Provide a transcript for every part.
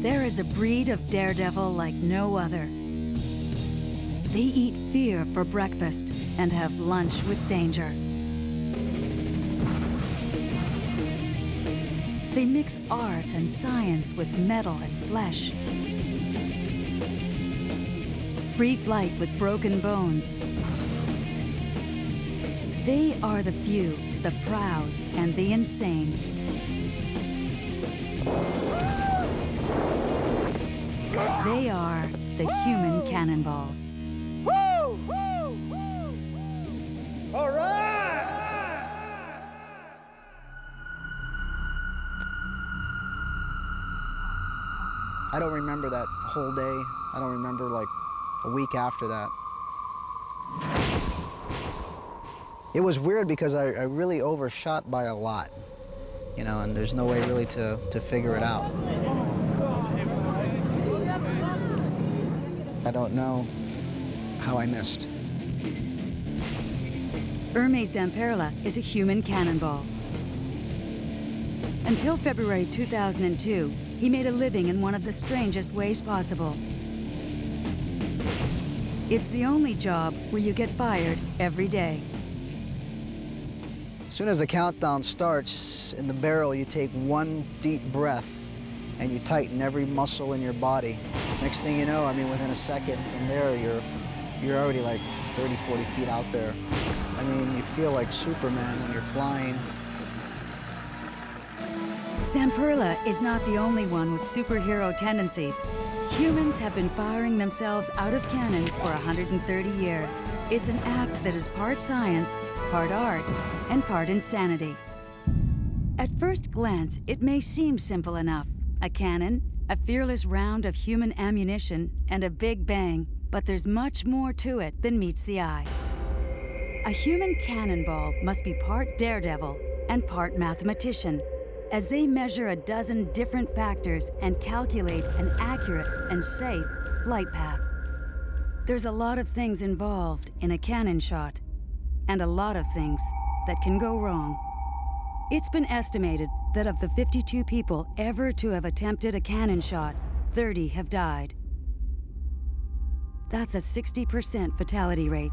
There is a breed of daredevil like no other. They eat fear for breakfast and have lunch with danger. They mix art and science with metal and flesh. Free flight with broken bones. They are the few, the proud, and the insane. They are the human cannonballs. Woo! All right! I don't remember that whole day. I don't remember like a week after that. It was weird because I really overshot by a lot, you know, and there's no way really to figure it out. I don't know how I missed. Hermes Zamperla is a human cannonball. Until February 2002, he made a living in one of the strangest ways possible. It's the only job where you get fired every day. As soon as the countdown starts, in the barrel you take one deep breath and you tighten every muscle in your body. Next thing you know, I mean, within a second from there, you're already like 30, 40 feet out there. I mean, you feel like Superman when you're flying. Zamperla is not the only one with superhero tendencies. Humans have been firing themselves out of cannons for 130 years. It's an act that is part science, part art, and part insanity. At first glance, it may seem simple enough. A cannon, a fearless round of human ammunition, and a big bang. But there's much more to it than meets the eye. A human cannonball must be part daredevil and part mathematician, as they measure a dozen different factors and calculate an accurate and safe flight path. There's a lot of things involved in a cannon shot, and a lot of things that can go wrong. It's been estimated that of the 52 people ever to have attempted a cannon shot, 30 have died. That's a 60% fatality rate.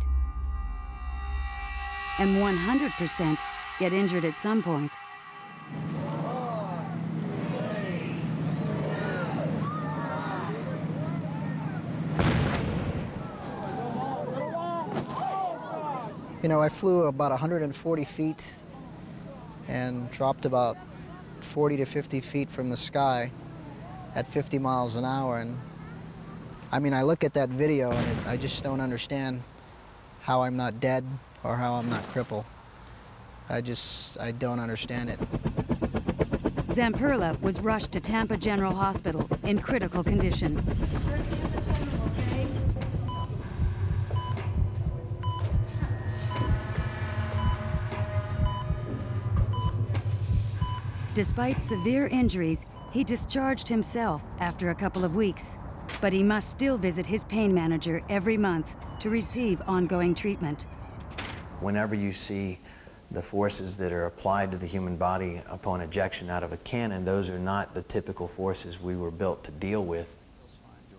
And 100% get injured at some point. You know, I flew about 140 feet and dropped about 40 to 50 feet from the sky at 50 miles an hour. And I mean, I look at that video and I just don't understand how I'm not dead or how I'm not crippled. I don't understand it. Zamperla was rushed to Tampa General Hospital in critical condition. Despite severe injuries, he discharged himself after a couple of weeks. But he must still visit his pain manager every month to receive ongoing treatment. Whenever you see the forces that are applied to the human body upon ejection out of a cannon, those are not the typical forces we were built to deal with.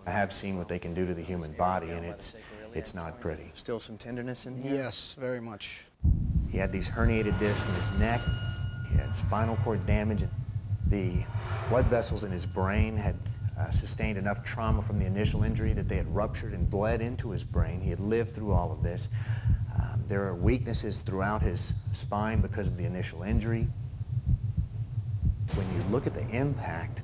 I have seen what they can do to the human body, and it's not pretty. Still some tenderness in here? Yes, very much. He had these herniated discs in his neck. He had spinal cord damage. The blood vessels in his brain had sustained enough trauma from the initial injury that they had ruptured and bled into his brain. He had lived through all of this. There are weaknesses throughout his spine because of the initial injury. When you look at the impact,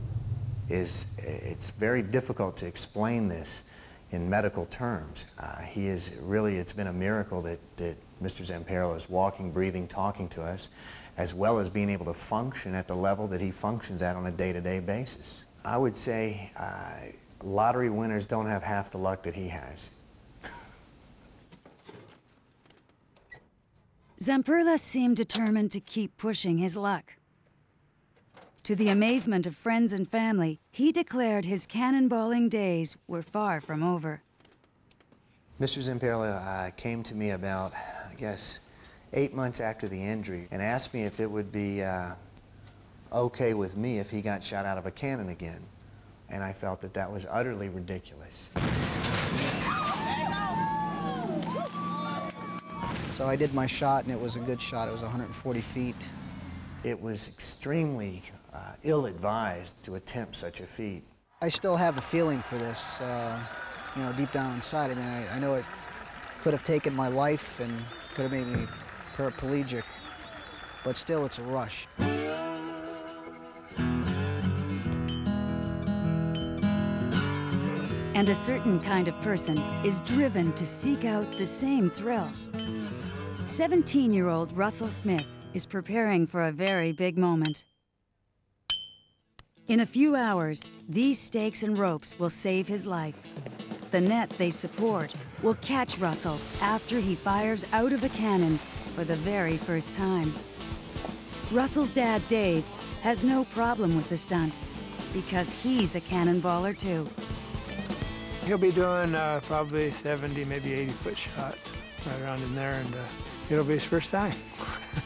it's very difficult to explain this in medical terms. It's been a miracle that Mr. Zamperla is walking, breathing, talking to us, as well as being able to function at the level that he functions at on a day-to-day basis. I would say lottery winners don't have half the luck that he has. Zamperla seemed determined to keep pushing his luck. To the amazement of friends and family, he declared his cannonballing days were far from over. Mr. Zamperla came to me about, I guess, 8 months after the injury and asked me if it would be okay with me if he got shot out of a cannon again. And I felt that that was utterly ridiculous. So I did my shot, and it was a good shot. It was 140 feet. It was extremely ill-advised to attempt such a feat. I still have the feeling for this, you know, deep down inside. I mean, I know it could have taken my life and could have made me paraplegic, but still, it's a rush. And a certain kind of person is driven to seek out the same thrill. 17-year-old Russell Smith is preparing for a very big moment. In a few hours, these stakes and ropes will save his life. The net they support will catch Russell after he fires out of a cannon for the very first time. Russell's dad, Dave, has no problem with the stunt because he's a cannonballer too. He'll be doing probably 70, maybe 80-foot shot, right around in there, and it'll be his first time.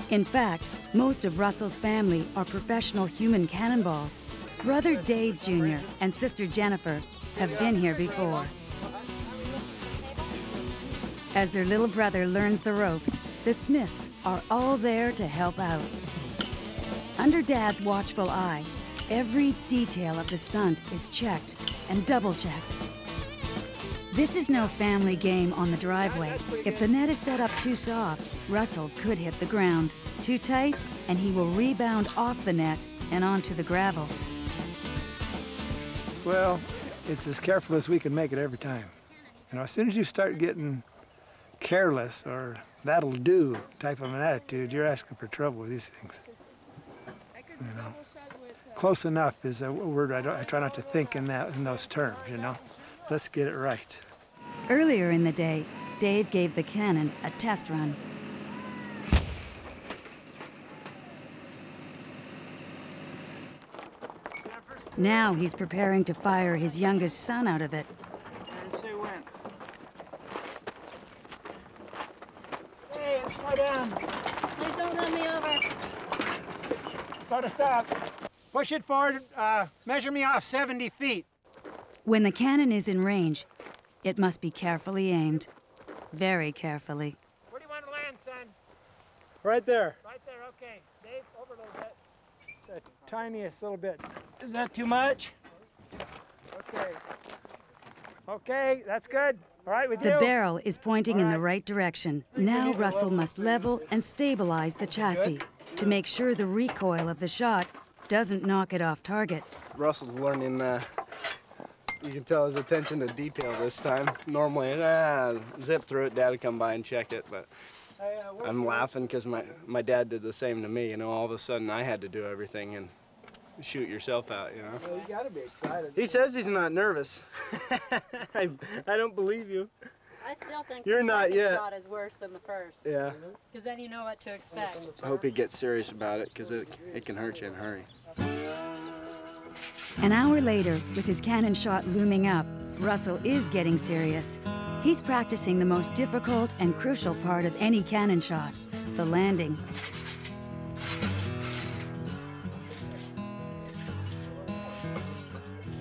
In fact, most of Russell's family are professional human cannonballs. Brother Dave Jr. and sister Jennifer have been here before. As their little brother learns the ropes, the Smiths are all there to help out. Under Dad's watchful eye, every detail of the stunt is checked and double-checked. This is no family game on the driveway. If the net is set up too soft, Russell could hit the ground. Too tight, and he will rebound off the net and onto the gravel. Well, it's as careful as we can make it every time. You know, as soon as you start getting careless or that'll do type of an attitude, you're asking for trouble with these things. You know, close enough is a word I try not to think in those terms, you know. Let's get it right. Earlier in the day, Dave gave the cannon a test run. Now he's preparing to fire his youngest son out of it. Say when. Hey, slow down. Please don't run me over. Stop. Push it forward. Measure me off 70 feet. When the cannon is in range, it must be carefully aimed. Very carefully. Where do you want to land, son? Right there. Right there, okay. Dave, over a little bit. The tiniest little bit. Is that too much? Okay. Okay, that's good. All right with you? The barrel is pointing in the right direction. Now Russell must level and stabilize the chassis to make sure the recoil of the shot doesn't knock it off target. Russell's learning, you can tell his attention to detail this time. Normally, zip through it, Dad would come by and check it, but I'm laughing because my dad did the same to me. You know, all of a sudden I had to do everything and shoot yourself out, you know. Well, you gotta be excited. He says he's not nervous. I don't believe you. I still think You're the not second yet. shot is worse than the first. Yeah. Because then you know what to expect. I hope he gets serious about it because it can hurt you in a hurry. An hour later, with his cannon shot looming up, Russell is getting serious. He's practicing the most difficult and crucial part of any cannon shot, the landing.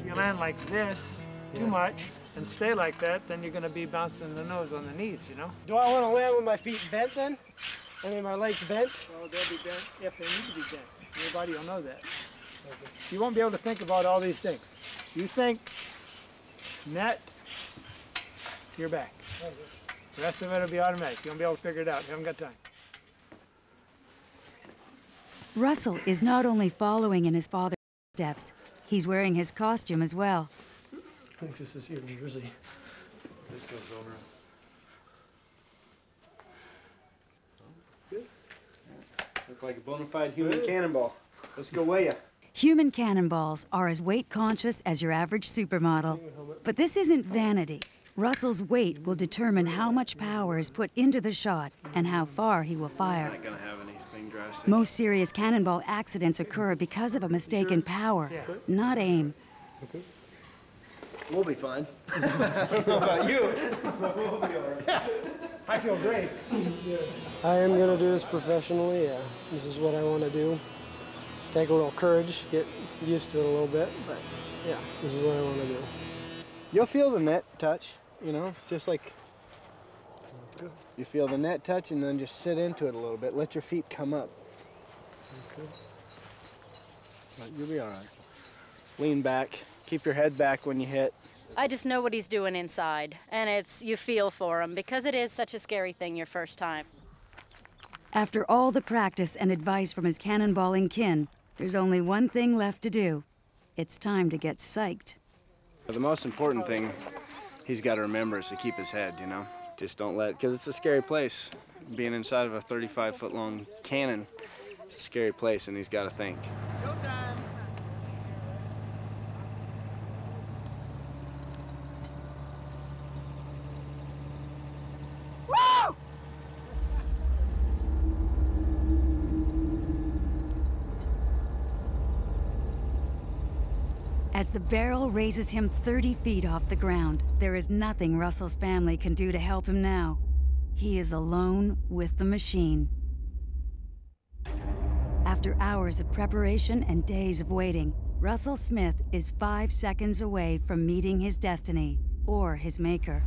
If you land like this too much and stay like that, then you're going to be bouncing the nose on the knees, you know? Do I want to land with my feet bent then? I mean, my legs bent? Well, they'll be bent if they need to be bent. Your body will know that. You won't be able to think about all these things. You think net, you're back. The rest of it will be automatic. You won't be able to figure it out. You haven't got time. Russell is not only following in his father's steps, he's wearing his costume as well. I think this is your jersey. This goes over. Good. Look like a bona fide human cannonball. Let's go weigh ya. Human cannonballs are as weight-conscious as your average supermodel. But this isn't vanity. Russell's weight will determine how much power is put into the shot and how far he will fire. Not gonna have anything drastic. Most serious cannonball accidents occur because of a mistake in power, not aim. We'll be fine. How about you? I feel great. I am going to do this professionally. This is what I want to do. Take a little courage, get used to it a little bit, but yeah, this is what I want to do. You'll feel the net touch, you know, it's just like you feel the net touch and then just sit into it a little bit. Let your feet come up. Okay. But you'll be all right. Lean back. Keep your head back when you hit. I just know what he's doing inside, and you feel for him because it is such a scary thing your first time. After all the practice and advice from his cannonballing kin, there's only one thing left to do. It's time to get psyched. The most important thing he's got to remember is to keep his head, you know? Just don't let, because it's a scary place. Being inside of a 35-foot-long cannon, it's a scary place, and he's got to think. As the barrel raises him 30 feet off the ground, there is nothing Russell's family can do to help him now. He is alone with the machine. After hours of preparation and days of waiting, Russell Smith is 5 seconds away from meeting his destiny, or his maker.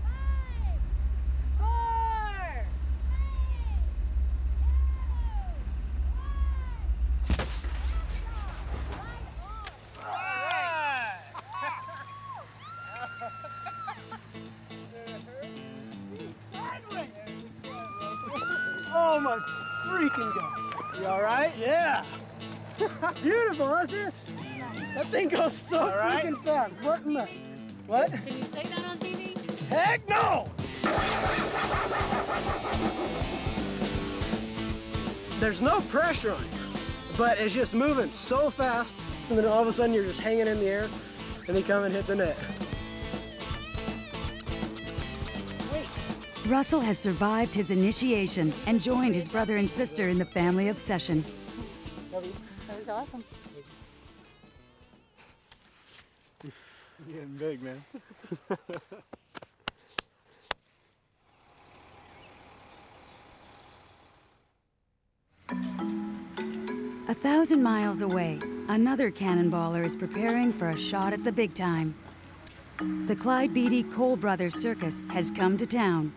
5, 4. Oh my freaking God. You all right? Yeah. Beautiful, how's this? That thing goes so freaking fast. What in the? What? Can you say that on TV? Heck no! There's no pressure on you, but it's just moving so fast, and then all of a sudden you're just hanging in the air, and you come and hit the net. Russell has survived his initiation and joined his brother and sister in the family obsession. That was awesome. You're getting big, man. 1,000 miles away, another cannonballer is preparing for a shot at the big time. The Clyde Beatty Cole Brothers Circus has come to town.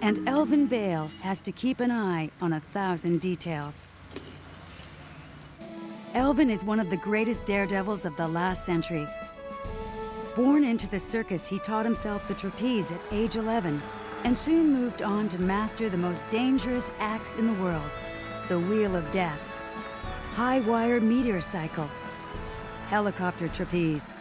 And Elvin Bale has to keep an eye on 1,000 details. Elvin is one of the greatest daredevils of the last century. Born into the circus, he taught himself the trapeze at age 11 and soon moved on to master the most dangerous acts in the world, the Wheel of Death, high wire meteor cycle, helicopter trapeze.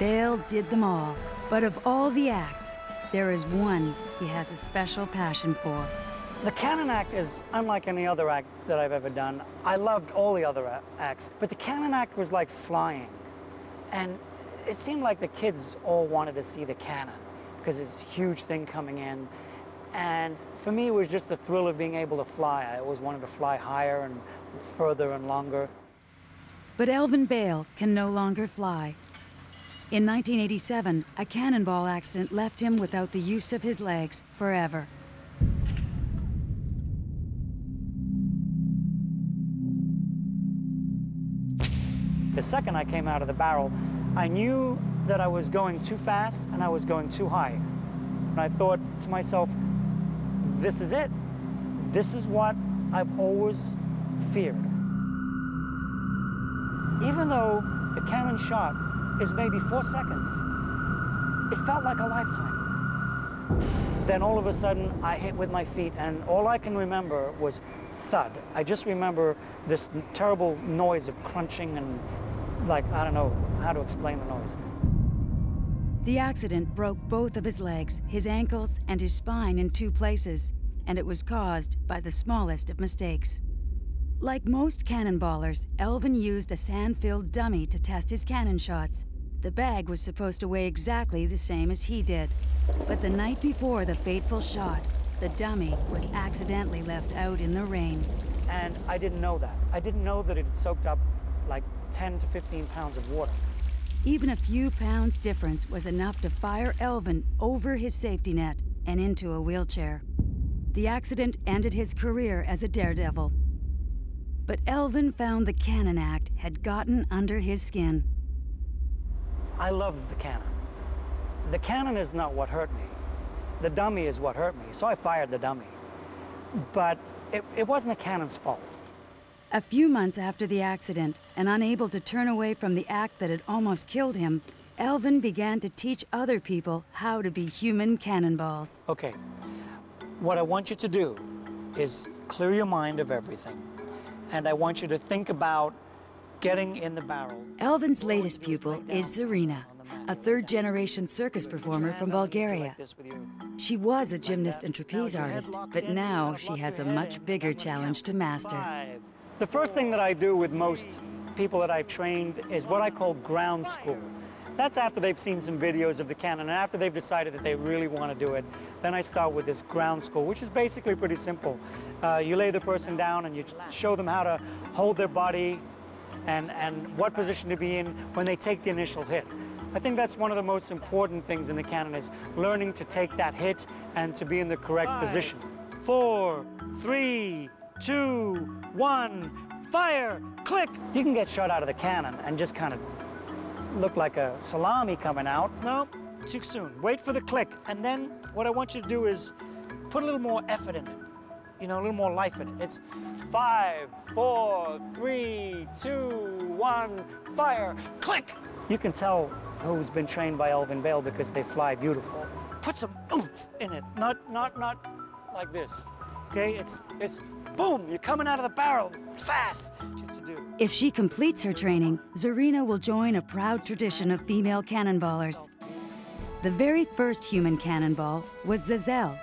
Bale did them all, but of all the acts, there is one he has a special passion for. The Cannon Act is unlike any other act that I've ever done. I loved all the other acts, but the Cannon Act was like flying. And it seemed like the kids all wanted to see the cannon because it's a huge thing coming in. And for me, it was just the thrill of being able to fly. I always wanted to fly higher and further and longer. But Elvin Bale can no longer fly. In 1987, a cannonball accident left him without the use of his legs forever. The second I came out of the barrel, I knew that I was going too fast and I was going too high. And I thought to myself, this is it. This is what I've always feared. Even though the cannon shot is maybe 4 seconds, it felt like a lifetime. Then all of a sudden, I hit with my feet, and all I can remember was thud. I just remember this terrible noise of crunching and, like, I don't know how to explain the noise. The accident broke both of his legs, his ankles, and his spine in 2 places, and it was caused by the smallest of mistakes. Like most cannonballers, Elvin used a sand-filled dummy to test his cannon shots. The bag was supposed to weigh exactly the same as he did. But the night before the fateful shot, the dummy was accidentally left out in the rain. And I didn't know that. I didn't know that it had soaked up like 10 to 15 pounds of water. Even a few pounds difference was enough to fire Elvin over his safety net and into a wheelchair. The accident ended his career as a daredevil. But Elvin found the Cannon Act had gotten under his skin. I love the cannon. The cannon is not what hurt me. The dummy is what hurt me, so I fired the dummy. But it wasn't the cannon's fault. A few months after the accident, and unable to turn away from the act that had almost killed him, Elvin began to teach other people how to be human cannonballs. Okay, what I want you to do is clear your mind of everything. And I want you to think about getting in the barrel. Elvin's latest pupil is Zarina, a third-generation circus performer from Bulgaria. She was a gymnast and trapeze artist, but now she has a much bigger challenge to master. The first thing that I do with most people that I've trained is what I call ground school. That's after they've seen some videos of the cannon and after they've decided that they really want to do it. Then I start with this ground school, which is basically pretty simple. You lay the person down and you show them how to hold their body and what position to be in when they take the initial hit. I think that's one of the most important things in the cannon is learning to take that hit and to be in the correct position. 4, 3, 2, 1, fire, click. You can get shot out of the cannon and just kind of look like a salami coming out. No, too soon. Wait for the click. And then what I want you to do is put a little more effort in it. You know, a little more life in it. It's 5, 4, 3, 2, 1, fire, click. You can tell who's been trained by Elvin Bale because they fly beautiful. Put some oomph in it, not like this. Okay, it's boom, you're coming out of the barrel fast. What to do. If she completes her training, Zarina will join a proud tradition of female cannonballers. The very first human cannonball was Zazelle,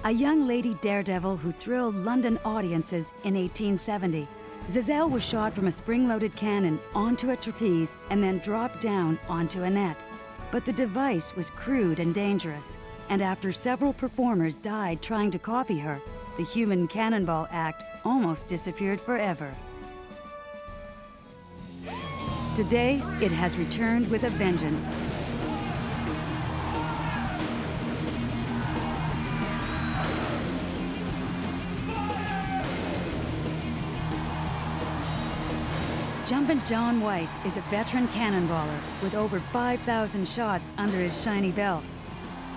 a young lady daredevil who thrilled London audiences in 1870. Zazelle was shot from a spring-loaded cannon onto a trapeze and then dropped down onto a net. But the device was crude and dangerous, and after several performers died trying to copy her, the human cannonball act almost disappeared forever. Today, it has returned with a vengeance. Jumpin' John Weiss is a veteran cannonballer with over 5,000 shots under his shiny belt.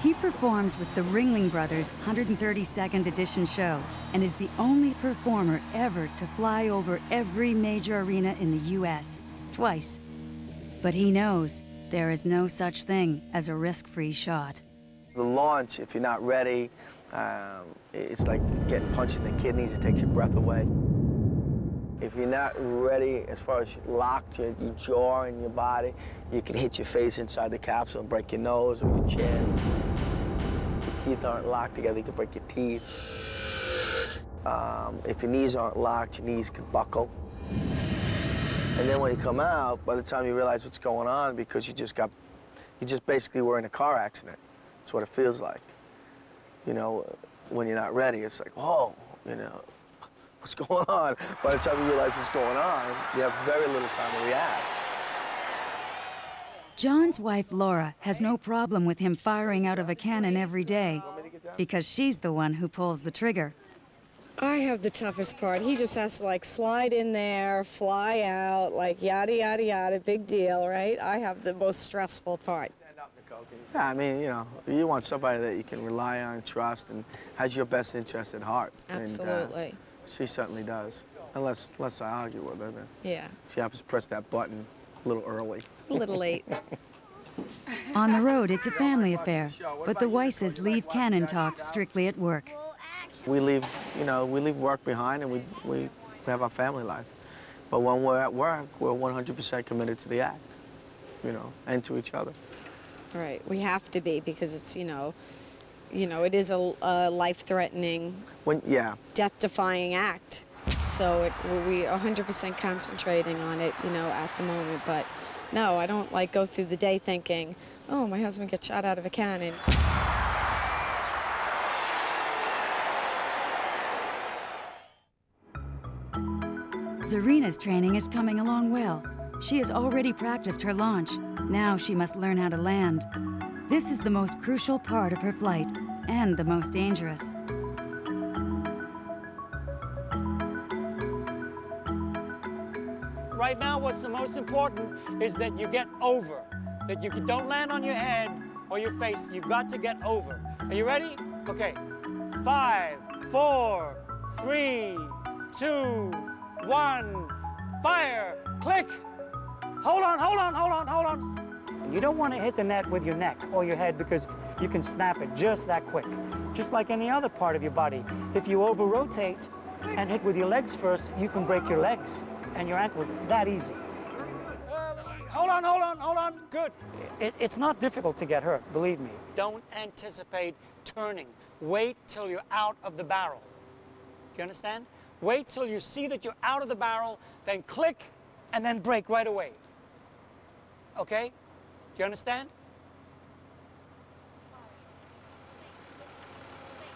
He performs with the Ringling Brothers' 132nd edition show and is the only performer ever to fly over every major arena in the U.S. twice. But he knows there is no such thing as a risk-free shot. The launch, if you're not ready, it's like getting punched in the kidneys. It takes your breath away. If you're not ready, as far as locked, your jaw and your body, you can hit your face inside the capsule and break your nose or your chin. Your teeth aren't locked together, you can break your teeth. If your knees aren't locked, your knees can buckle. And then when you come out, by the time you realize what's going on, because you just basically were in a car accident. That's what it feels like. You know, when you're not ready, it's like, whoa, you know. What's going on? By the time you realize what's going on, you have very little time to react. John's wife, Laura, has no problem with him firing out of a cannon every day because she's the one who pulls the trigger. I have the toughest part. He just has to, like, slide in there, fly out, like, yada, yada, yada, big deal, right? I have the most stressful part. Yeah, I mean, you know, you want somebody that you can rely on, trust, and has your best interest at heart. Absolutely. And, she certainly does, unless I argue with her. Then. Yeah. She happens to press that button a little early. A little late. On the road, it's a family affair, but the Weisses leave cannon talk strictly at work. We leave, you know, we leave work behind and we have our family life. But when we're at work, we're 100% committed to the act, you know, and to each other. Right. We have to be because it's, you know, it is a life-threatening, death-defying act. So we are 100% concentrating on it, you know, at the moment. But no, I don't like go through the day thinking, oh, my husband gets shot out of a cannon. Zarina's training is coming along well. She has already practiced her launch. Now she must learn how to land. This is the most crucial part of her flight, and the most dangerous. right now what's the most important is that you get over. That you don't land on your head or your face. You've got to get over. Are you ready? Okay. 5, 4, 3, 2, 1, fire, click. Hold on, hold on, hold on, hold on. You don't want to hit the net with your neck or your head because you can snap it just that quick. Just like any other part of your body. If you over-rotate and hit with your legs first, you can break your legs and your ankles that easy. Hold on, hold on, hold on, good. It's not difficult to get hurt, believe me. Don't anticipate turning. Wait till you're out of the barrel. Do you understand? Wait till you see that you're out of the barrel, then click, and then brake right away. Okay? Do you understand?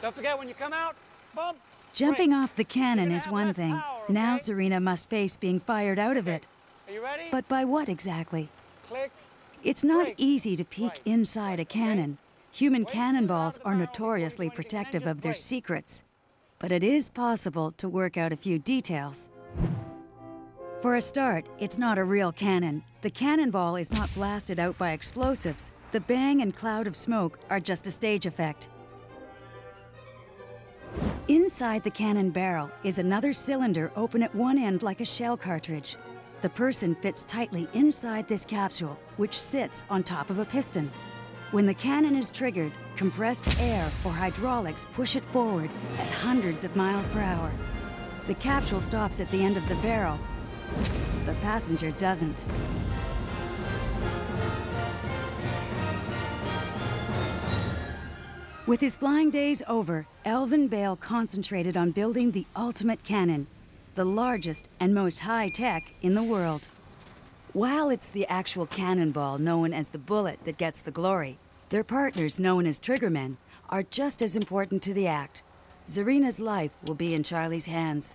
Don't forget, when you come out, bump. Jumping off the cannon is one thing. Power, okay? Now Zarina must face being fired out of it. Are you ready? But by what exactly? Click. It's not Brake. easy to peek inside a cannon. Human Wait till cannonballs you're out are of the barrel before you notoriously point your protective cannon, of their just secrets. But it is possible to work out a few details. For a start, it's not a real cannon. The cannonball is not blasted out by explosives. The bang and cloud of smoke are just a stage effect. Inside the cannon barrel is another cylinder open at one end like a shell cartridge. The person fits tightly inside this capsule, which sits on top of a piston. When the cannon is triggered, compressed air or hydraulics push it forward at hundreds of miles per hour. The capsule stops at the end of the barrel. The passenger doesn't. With his flying days over, Elvin Bale concentrated on building the ultimate cannon, the largest and most high-tech in the world. While it's the actual cannonball known as the bullet that gets the glory, their partners known as triggermen are just as important to the act. Zarina's life will be in Charlie's hands.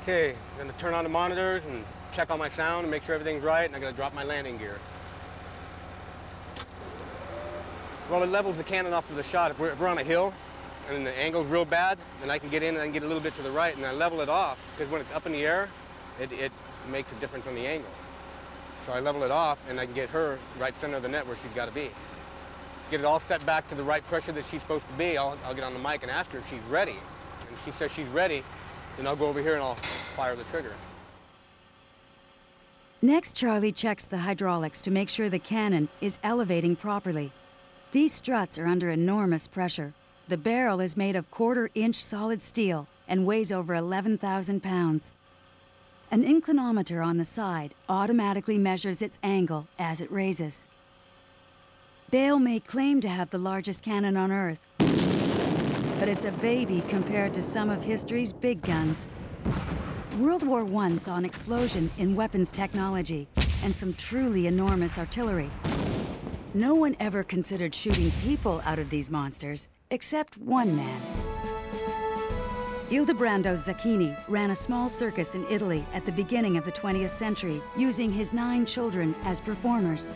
Okay, I'm gonna turn on the monitors and check on my sound and make sure everything's right, and I'm gonna drop my landing gear. Well, it levels the cannon off of the shot. If we're on a hill and the angle's real bad, then I can get in and I can get a little bit to the right, and I level it off, because when it's up in the air, it makes a difference on the angle. So I level it off, and I can get her right center of the net where she's got to be. Get it all set back to the right pressure that she's supposed to be. I'll get on the mic and ask her if she's ready. And if she says she's ready, then I'll go over here and I'll fire the trigger. Next, Charlie checks the hydraulics to make sure the cannon is elevating properly. These struts are under enormous pressure. The barrel is made of quarter-inch solid steel and weighs over 11,000 pounds. An inclinometer on the side automatically measures its angle as it raises. Bale may claim to have the largest cannon on Earth, but it's a baby compared to some of history's big guns. World War I saw an explosion in weapons technology and some truly enormous artillery. No one ever considered shooting people out of these monsters, except one man. Ildebrando Zacchini ran a small circus in Italy at the beginning of the 20th century, using his 9 children as performers.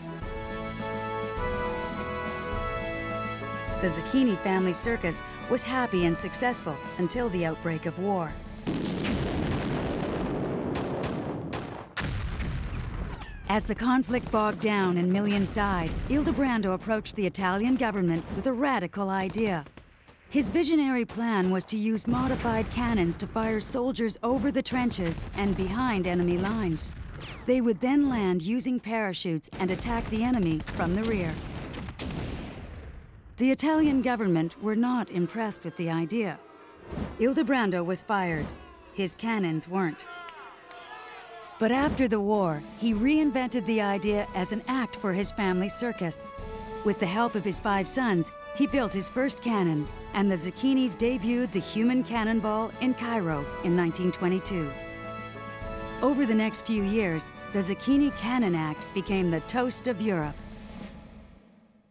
The Zacchini family circus was happy and successful until the outbreak of war. As the conflict bogged down and millions died, Ildebrando approached the Italian government with a radical idea. His visionary plan was to use modified cannons to fire soldiers over the trenches and behind enemy lines. They would then land using parachutes and attack the enemy from the rear. The Italian government were not impressed with the idea. Ildebrando was fired. His cannons weren't. But after the war, he reinvented the idea as an act for his family circus. With the help of his 5 sons, he built his first cannon, and the Zacchinis debuted the human cannonball in Cairo in 1922. Over the next few years, the Zacchini Cannon Act became the toast of Europe.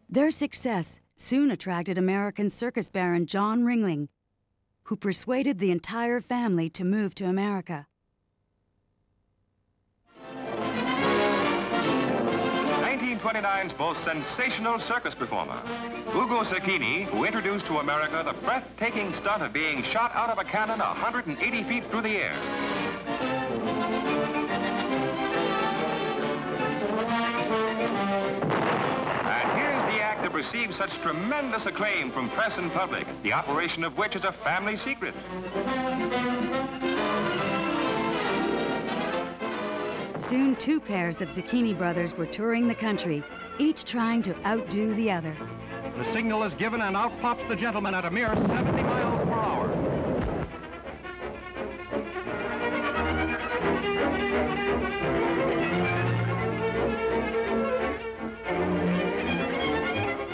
Their success soon attracted American circus baron John Ringling, who persuaded the entire family to move to America. 1929's most sensational circus performer, Ugo Zacchini, who introduced to America the breathtaking stunt of being shot out of a cannon 180 feet through the air. received such tremendous acclaim from press and public, the operation of which is a family secret. Soon, two pairs of Zucchini brothers were touring the country, each trying to outdo the other. The signal is given, and out pops the gentleman at a mere 70 miles per hour.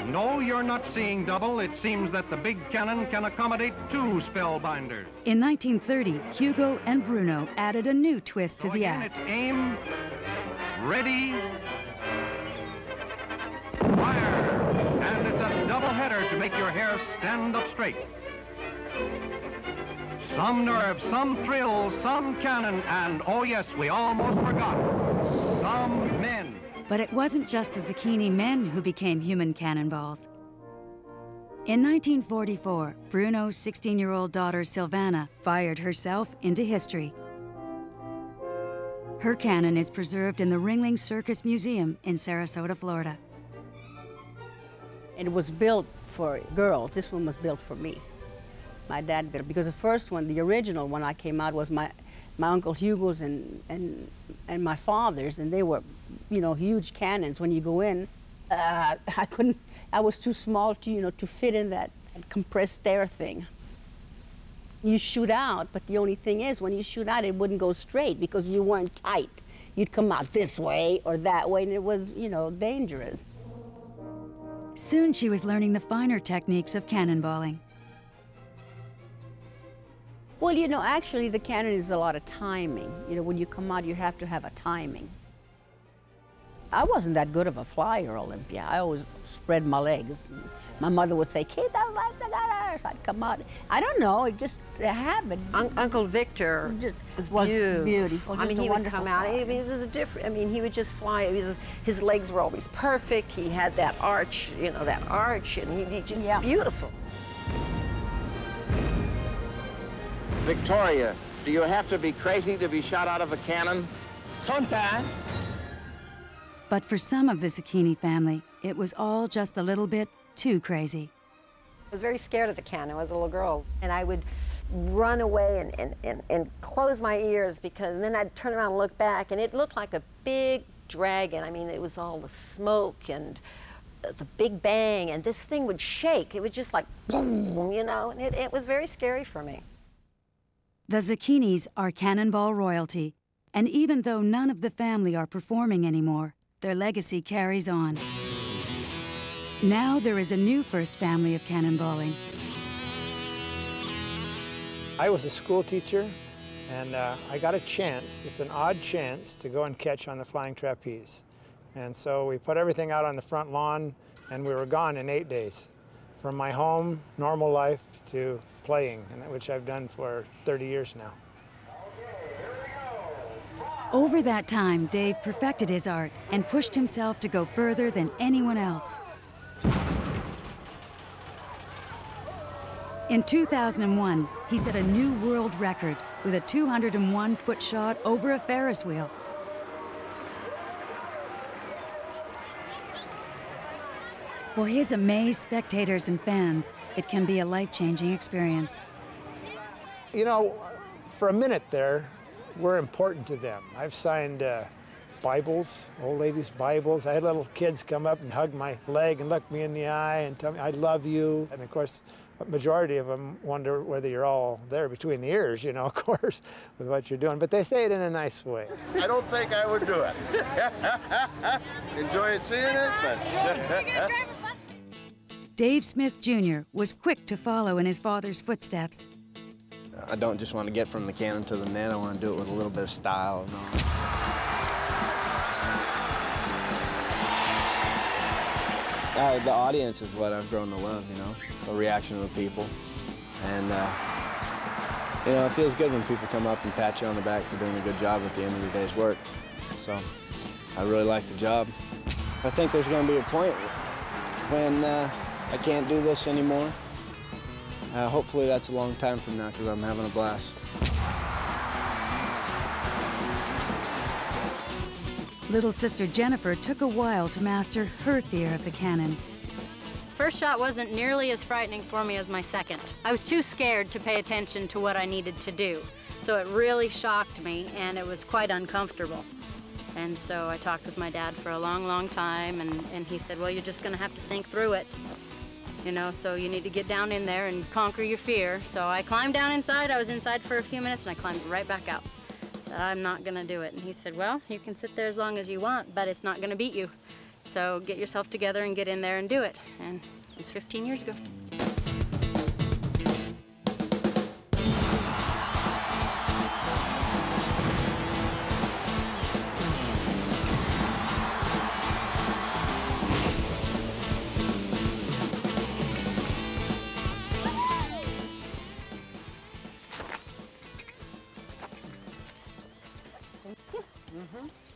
No, you're not seeing double. It seems that the big cannon can accommodate two spellbinders. In 1930, Hugo and Bruno added a new twist to the act. It's aim, ready, fire. And it's a double header to make your hair stand up straight. Some nerve, some thrill, some cannon, and oh yes, we almost forgot, some men. But it wasn't just the Zucchini men who became human cannonballs. In 1944, Bruno's 16-year-old daughter, Silvana, fired herself into history. Her cannon is preserved in the Ringling Circus Museum in Sarasota, Florida. It was built for girls. This one was built for me. My dad built it because the first one, the original one I came out was my Uncle Hugo's and my father's, and they were, you know, huge cannons. When you go in, I was too small to, you know, to fit in that compressed air thing. You shoot out, but the only thing is, when you shoot out, it wouldn't go straight because you weren't tight. You'd come out this way or that way, and it was, you know, dangerous. Soon she was learning the finer techniques of cannonballing. Well, you know, actually the cannon is a lot of timing. You know, when you come out, you have to have a timing. I wasn't that good of a flyer, Olympia. I always spread my legs. My mother would say, keep those legs together. So I'd come out. I don't know, it just happened. Uncle Victor was beautiful. I mean, he would come out. I mean, it was different. I mean, he would just fly. His legs were always perfect. He had that arch, you know, that arch, and he'd be just beautiful. Victoria, do you have to be crazy to be shot out of a cannon? Sometimes. But for some of the Zucchini family, it was all just a little bit too crazy. I was very scared of the cannon as a little girl, and I would run away and close my ears because then I'd turn around and look back, and it looked like a big dragon. I mean, it was all the smoke and the big bang, and this thing would shake. It was just like boom, you know, and it was very scary for me. The Zucchinis are cannonball royalty, and even though none of the family are performing anymore, their legacy carries on. Now there is a new first family of cannonballing. I was a school teacher, and I got a chance, just an odd chance, to go and catch on the flying trapeze. And so we put everything out on the front lawn, and we were gone in 8 days. From my home, normal life, to playing, which I've done for 30 years now. Over that time, Dave perfected his art and pushed himself to go further than anyone else. In 2001, he set a new world record with a 201-foot shot over a Ferris wheel. For his amazed spectators and fans, it can be a life-changing experience. You know, for a minute there, we're important to them. I've signed Bibles, old ladies' Bibles. I had little kids come up and hug my leg and look me in the eye and tell me, I love you. And of course, a majority of them wonder whether you're all there between the ears, you know, of course, with what you're doing. But they say it in a nice way. I don't think I would do it. Enjoyed seeing it, but... Dave Smith Jr. was quick to follow in his father's footsteps. I don't just want to get from the cannon to the net. I want to do it with a little bit of style and all. The audience is what I've grown to love, you know, the reaction of the people. And, you know, it feels good when people come up and pat you on the back for doing a good job at the end of your day's work. So I really like the job. I think there's going to be a point when I can't do this anymore. Hopefully that's a long time from now because I'm having a blast. Little sister Jennifer took a while to master her fear of the cannon. First shot wasn't nearly as frightening for me as my second. I was too scared to pay attention to what I needed to do. So it really shocked me, and it was quite uncomfortable. And so I talked with my dad for a long, long time, and he said, well, you're just gonna have to think through it. You know, so you need to get down in there and conquer your fear. So I climbed down inside. I was inside for a few minutes, and I climbed right back out. I said, I'm not gonna do it. And he said, well, you can sit there as long as you want, but it's not gonna beat you. So get yourself together and get in there and do it. And it was 15 years ago.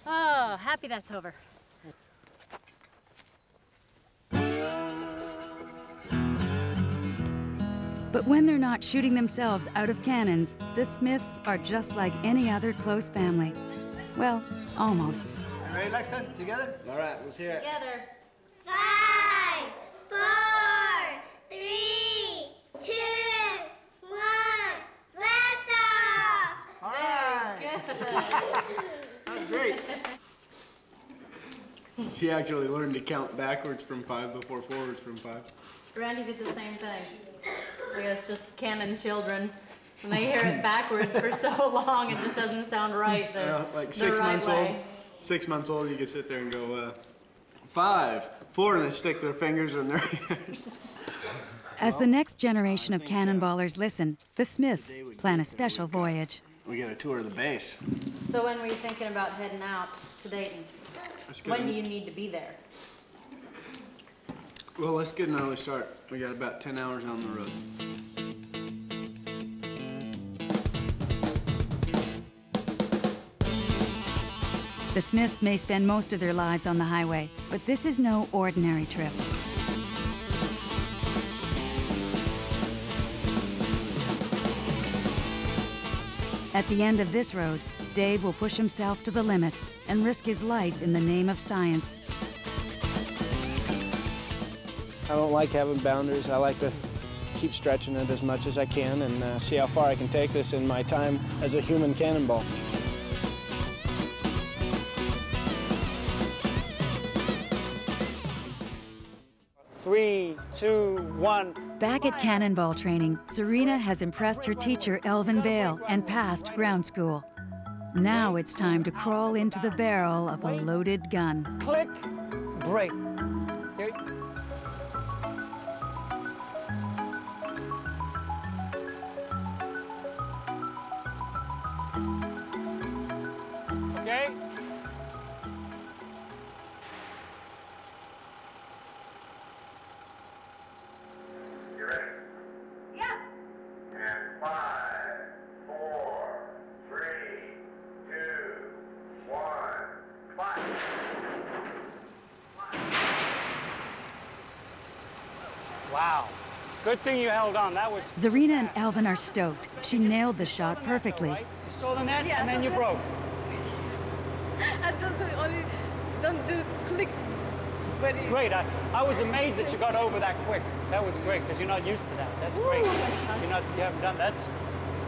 Oh, happy that's over. But when they're not shooting themselves out of cannons, the Smiths are just like any other close family. Well, almost. Ready, Lexington? Together? All right, let's hear it. Together. 5, 4, 3, 2, 1, blast off! All right. That was great. She actually learned to count backwards from 5 before forwards from 5. Randy did the same thing. I guess just cannon children. When they hear it backwards for so long, it just doesn't sound right. Like 6 months old. 6 months old, you could sit there and go 5, 4, and they stick their fingers in their ears. As the next generation of cannonballers listen, the Smiths plan a special voyage. We get a tour of the base. So when were you thinking about heading out to Dayton? When do you need to be there? Well, let's get an early start. We got about 10 hours on the road. The Smiths may spend most of their lives on the highway, but this is no ordinary trip. At the end of this road, Dave will push himself to the limit and risk his life in the name of science. I don't like having boundaries. I like to keep stretching it as much as I can and see how far I can take this in my time as a human cannonball. Three, 2, 1. Back at cannonball training, Serena has impressed her teacher, Elvin Bale, and passed ground school. Now it's time to crawl into the barrel of a loaded gun. Click, break. Here. Okay. You ready? Yes. And 5, 4, 3, 2, 1, fire. Wow. Good thing you held on. That was... Zarina and Elvin are stoked. She nailed the shot perfectly. You saw the net, and then you broke. I don't do click. But it's great. I was amazed that you got over that quick. That was great, because you're not used to that. That's great. You haven't done that.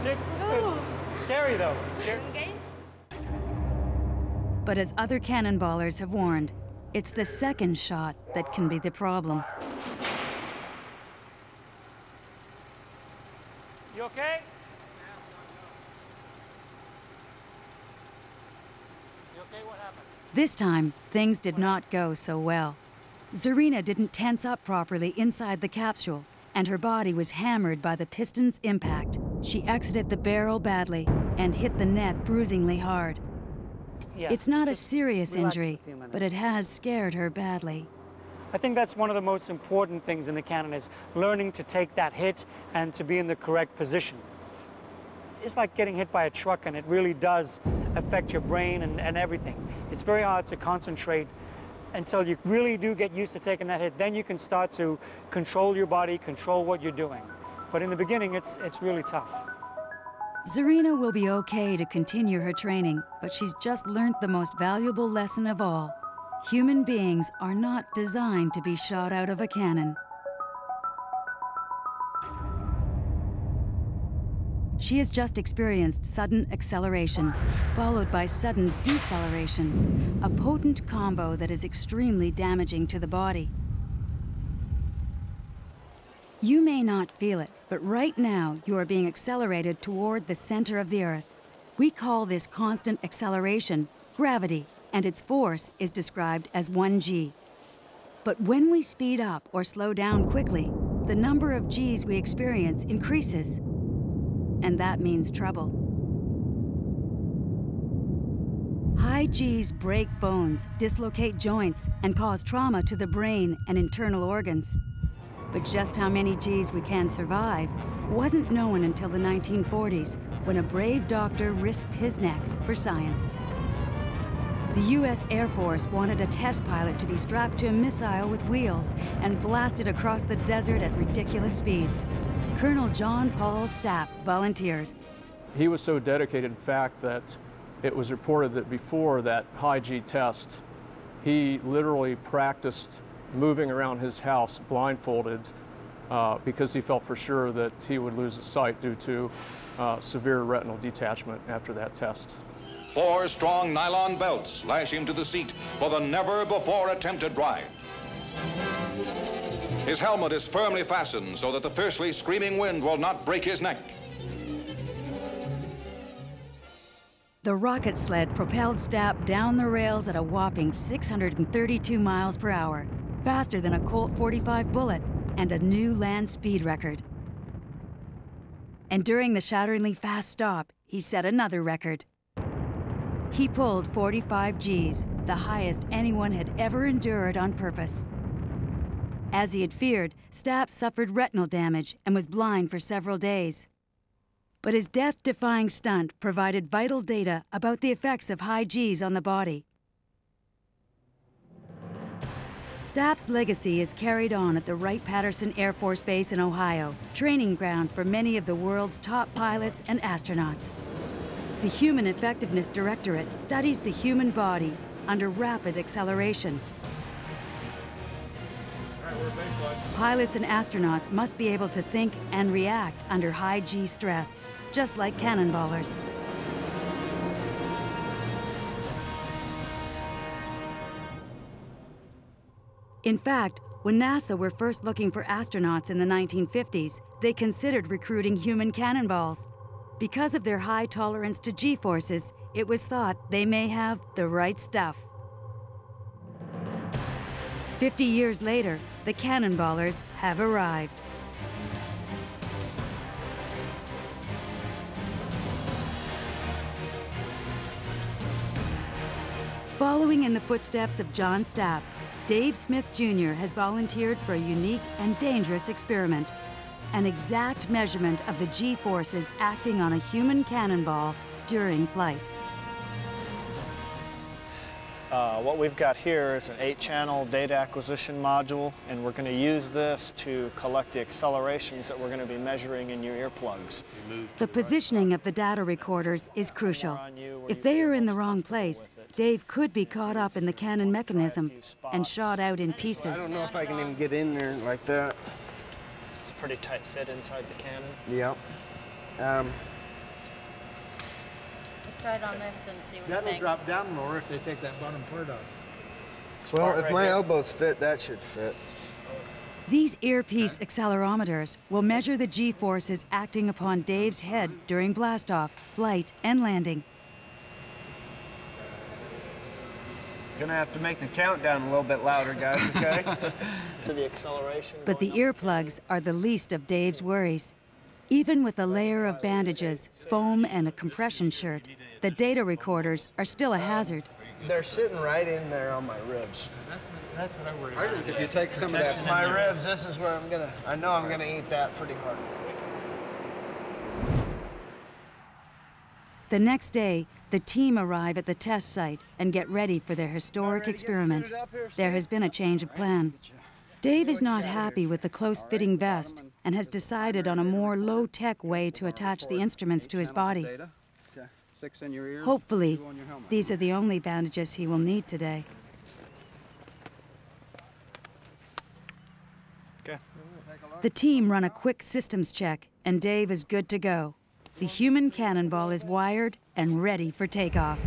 It's good. Scary, though. Scary. But as other cannonballers have warned, it's the second shot that can be the problem. You okay? You okay? What happened? This time, things did not go so well. Zarina didn't tense up properly inside the capsule, and her body was hammered by the piston's impact. She exited the barrel badly and hit the net bruisingly hard. Yeah, it's not a serious relax injury, for a few minutes. but it has scared her badly. I think that's one of the most important things in the cannon is learning to take that hit and to be in the correct position. It's like getting hit by a truck, and it really does affect your brain and everything. It's very hard to concentrate until you really do get used to taking that hit. Then you can start to control your body, control what you're doing. But in the beginning, it's really tough. Zarina will be okay to continue her training, but she's just learned the most valuable lesson of all. Human beings are not designed to be shot out of a cannon. She has just experienced sudden acceleration, followed by sudden deceleration, a potent combo that is extremely damaging to the body. You may not feel it, but right now you are being accelerated toward the center of the Earth. We call this constant acceleration gravity, and its force is described as 1g. But when we speed up or slow down quickly, the number of g's we experience increases. And that means trouble. High g's break bones, dislocate joints, and cause trauma to the brain and internal organs. But just how many g's we can survive wasn't known until the 1940s, when a brave doctor risked his neck for science. The U.S. Air Force wanted a test pilot to be strapped to a missile with wheels and blasted across the desert at ridiculous speeds. Colonel John Paul Stapp volunteered. He was so dedicated, in fact, that it was reported that before that high G test, he literally practiced moving around his house blindfolded because he felt for sure that he would lose his sight due to severe retinal detachment after that test. 4 strong nylon belts lash him to the seat for the never-before-attempted ride. His helmet is firmly fastened so that the fiercely screaming wind will not break his neck. The rocket sled propelled Stapp down the rails at a whopping 632 miles per hour, faster than a Colt 45 bullet, and a new land speed record. And during the shatteringly fast stop, he set another record. He pulled 45 Gs, the highest anyone had ever endured on purpose. As he had feared, Stapp suffered retinal damage and was blind for several days. But his death-defying stunt provided vital data about the effects of high Gs on the body. Stapp's legacy is carried on at the Wright-Patterson Air Force Base in Ohio, training ground for many of the world's top pilots and astronauts. The Human Effectiveness Directorate studies the human body under rapid acceleration. Pilots and astronauts must be able to think and react under high G stress, just like cannonballers. In fact, when NASA were first looking for astronauts in the 1950s, they considered recruiting human cannonballs. Because of their high tolerance to G-forces, it was thought they may have the right stuff. 50 years later, the cannonballers have arrived. Following in the footsteps of John Stapp, Dave Smith Jr. has volunteered for a unique and dangerous experiment. An exact measurement of the G-forces acting on a human cannonball during flight. What we've got here is an 8-channel data acquisition module, and we're going to use this to collect the accelerations that we're going to be measuring in your earplugs. The positioning of the data recorders is crucial. If they are in the wrong place, Dave could be caught up in the cannon mechanism and shot out in pieces. I don't know if I can even get in there like that. It's a pretty tight fit inside the cannon. Yep. Let's try it on this and see what you That'll think. drop down more if they take that bottom part off. Well, if my elbows fit, that should fit. These earpiece accelerometers will measure the G-forces acting upon Dave's head during blastoff, flight, and landing. Gonna have to make the countdown a little bit louder, guys, okay? To the acceleration. But the earplugs are the least of Dave's worries. Even with a layer of bandages, foam, and a compression shirt, the data recorders are still a hazard. They're sitting right in there on my ribs. That's what I worry I about. think if you take some of that, my ribs, this is where I know I'm gonna eat that pretty hard. The next day, the team arrive at the test site and get ready for their historic experiment. There has been a change of plan. Dave is not happy with the close-fitting vest and has decided on a more low-tech way to attach the instruments to his body. Hopefully, these are the only bandages he will need today. The team run a quick systems check, and Dave is good to go. the human cannonball is wired and ready for takeoff.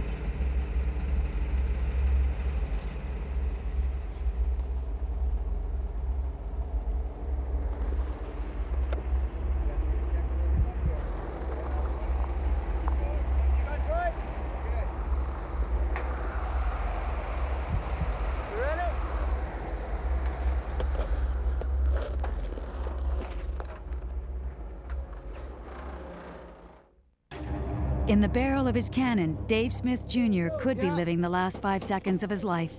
In the barrel of his cannon, Dave Smith Jr. could be living the last 5 seconds of his life.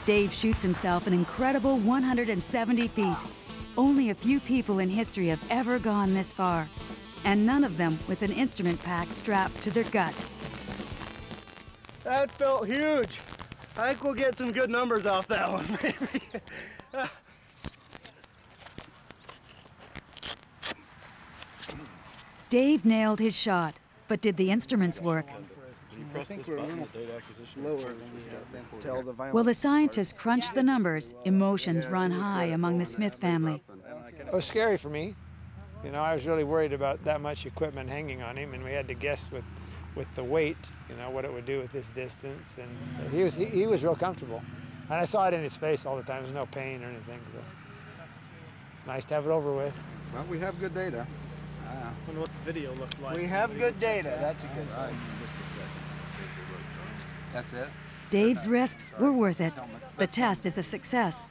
Dave shoots himself an incredible 170 feet. Only a few people in history have ever gone this far, and none of them with an instrument pack strapped to their gut. That felt huge. I think we'll get some good numbers off that one, maybe. Dave nailed his shot, but did the instruments work? While the scientists crunched the numbers, emotions run high among the Smith family. It was scary for me. You know, I was really worried about that much equipment hanging on him, and we had to guess with the weight, you know, what it would do with this distance. And he was real comfortable. And I saw it in his face all the time. There's no pain or anything. So nice to have it over with. Well, we have good data. I wonder what the video looked like. We have good data. That's a good sign. Just a second. That's it? Dave's risks were worth it. The test is a success.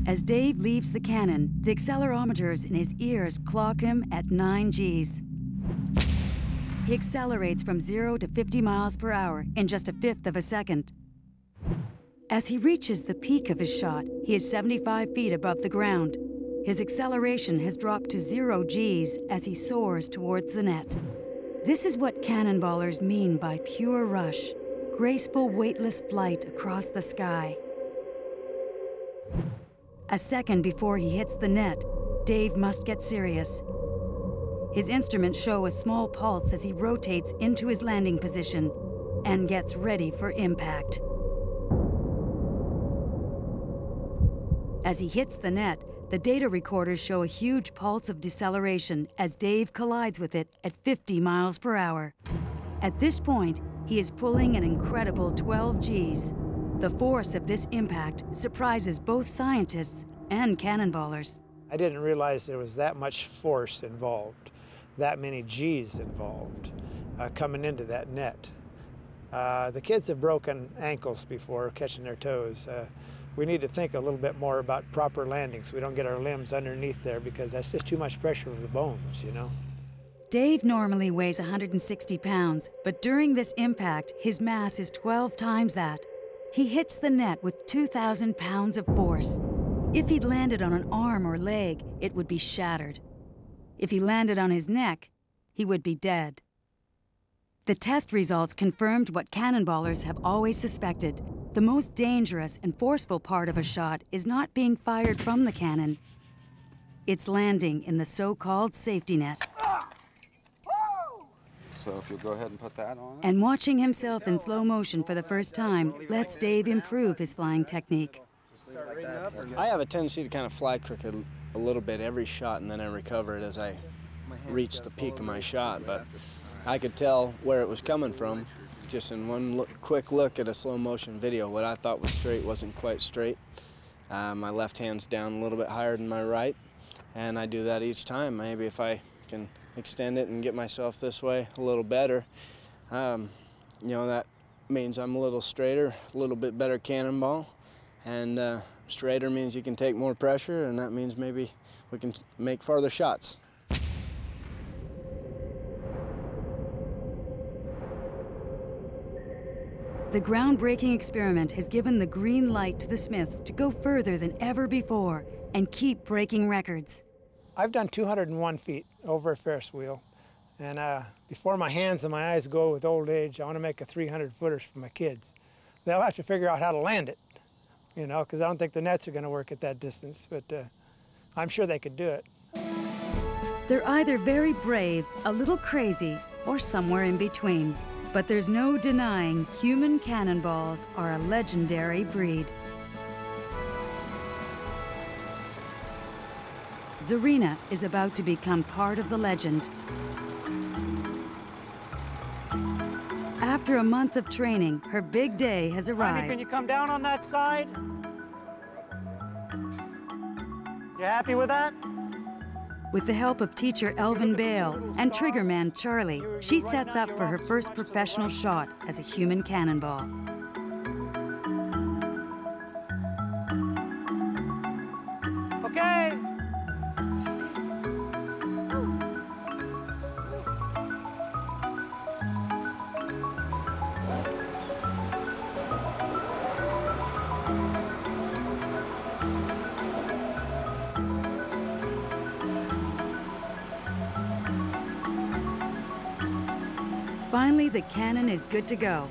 As Dave leaves the cannon, the accelerometers in his ears clock him at 9 Gs. He accelerates from 0 to 50 miles per hour in just a fifth of a second. As he reaches the peak of his shot, he is 75 feet above the ground. His acceleration has dropped to 0 Gs as he soars towards the net. This is what cannonballers mean by pure rush, graceful, weightless flight across the sky. A second before he hits the net, Dave must get serious. His instruments show a small pulse as he rotates into his landing position and gets ready for impact. As he hits the net, the data recorders show a huge pulse of deceleration as Dave collides with it at 50 miles per hour. At this point, he is pulling an incredible 12 Gs. The force of this impact surprises both scientists and cannonballers. I didn't realize there was that much force involved, that many Gs involved coming into that net. The kids have broken ankles before catching their toes. We need to think a little bit more about proper landing so we don't get our limbs underneath there, because that's just too much pressure of the bones, you know. Dave normally weighs 160 pounds, but during this impact, his mass is 12 times that. He hits the net with 2,000 pounds of force. If he'd landed on an arm or leg, it would be shattered. If he landed on his neck, he would be dead. The test results confirmed what cannonballers have always suspected. The most dangerous and forceful part of a shot is not being fired from the cannon. It's landing in the so-called safety net. So if you'll go ahead and put that on. And watching himself in slow motion for the first time lets Dave improve his flying technique. I have a tendency to kind of fly crooked a little bit every shot, and then I recover it as I reach the peak of my shot. But I could tell where it was coming from just in one quick look at a slow motion video. What I thought was straight wasn't quite straight. My left hand's down a little bit higher than my right, and I do that each time. Maybe if I can extend it and get myself this way a little better, you know, that means I'm a little straighter, a little bit better cannonball, and straighter means you can take more pressure, and that means maybe we can make farther shots. The groundbreaking experiment has given the green light to the Smiths to go further than ever before and keep breaking records. I've done 201 feet over a Ferris wheel. And before my hands and my eyes go with old age, I want to make a 300-footers for my kids. They'll have to figure out how to land it, you know, because I don't think the nets are going to work at that distance, but I'm sure they could do it. They're either very brave, a little crazy, or somewhere in between. But there's no denying human cannonballs are a legendary breed. Zarina is about to become part of the legend. After a month of training, her big day has arrived. Honey, can you come down on that side? You happy with that? With the help of teacher Elvin Bale and triggerman Charlie, she sets up for her first professional shot as a human cannonball. Okay. Finally, the cannon is good to go.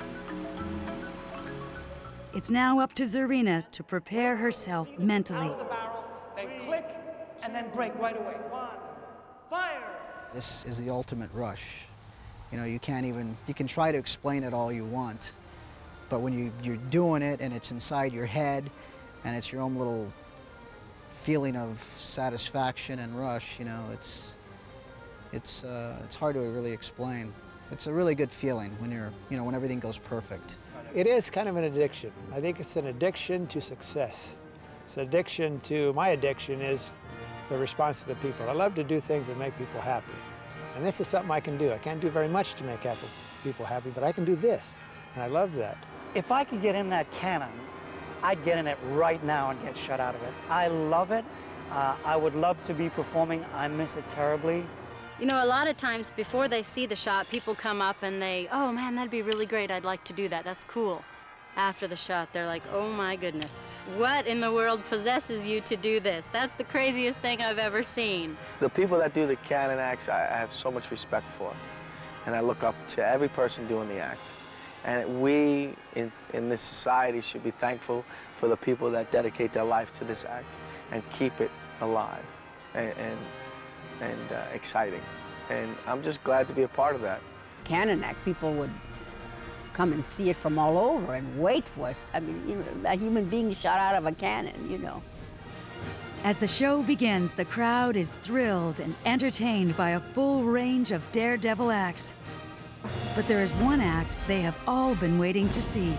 It's now up to Zarina to prepare herself mentally. Out of the barrel, then click, and then break right away. 1, fire! This is the ultimate rush. You know, you can try to explain it all you want, but when you're doing it and it's inside your head and it's your own little feeling of satisfaction and rush, you know, it's hard to really explain. It's a really good feeling when when everything goes perfect. It is kind of an addiction. I think it's an addiction to success. It's an addiction to, my addiction is the response of the people. I love to do things that make people happy. And this is something I can do. I can't do very much to make people happy, but I can do this, and I love that. If I could get in that cannon, I'd get in it right now and get shot out of it. I love it. I would love to be performing. I miss it terribly. You know, a lot of times before they see the shot, people come up and they, oh man, that'd be really great. I'd like to do that. That's cool. After the shot, they're like, oh my goodness, what in the world possesses you to do this? That's the craziest thing I've ever seen. The people that do the cannon acts, I have so much respect for. And I look up to every person doing the act. And we, in this society, should be thankful for the people that dedicate their life to this act and keep it alive and exciting. And I'm just glad to be a part of that. Cannon act, people would come and see it from all over and wait for it. I mean, you know, a human being shot out of a cannon, you know. As the show begins, the crowd is thrilled and entertained by a full range of daredevil acts. But there is one act they have all been waiting to see.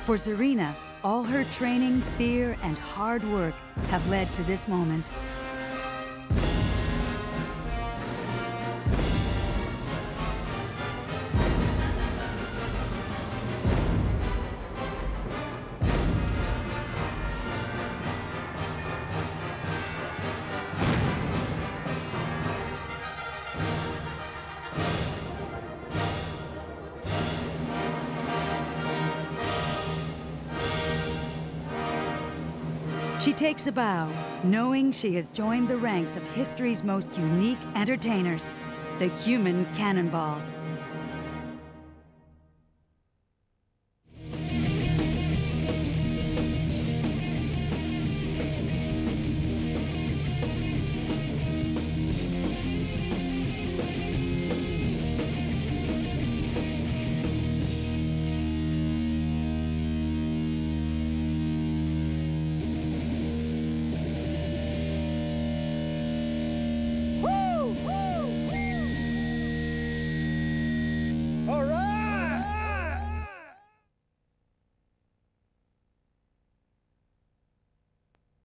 For Zarina, all her training, fear, and hard work have led to this moment. She takes a bow, knowing she has joined the ranks of history's most unique entertainers, the human cannonballs.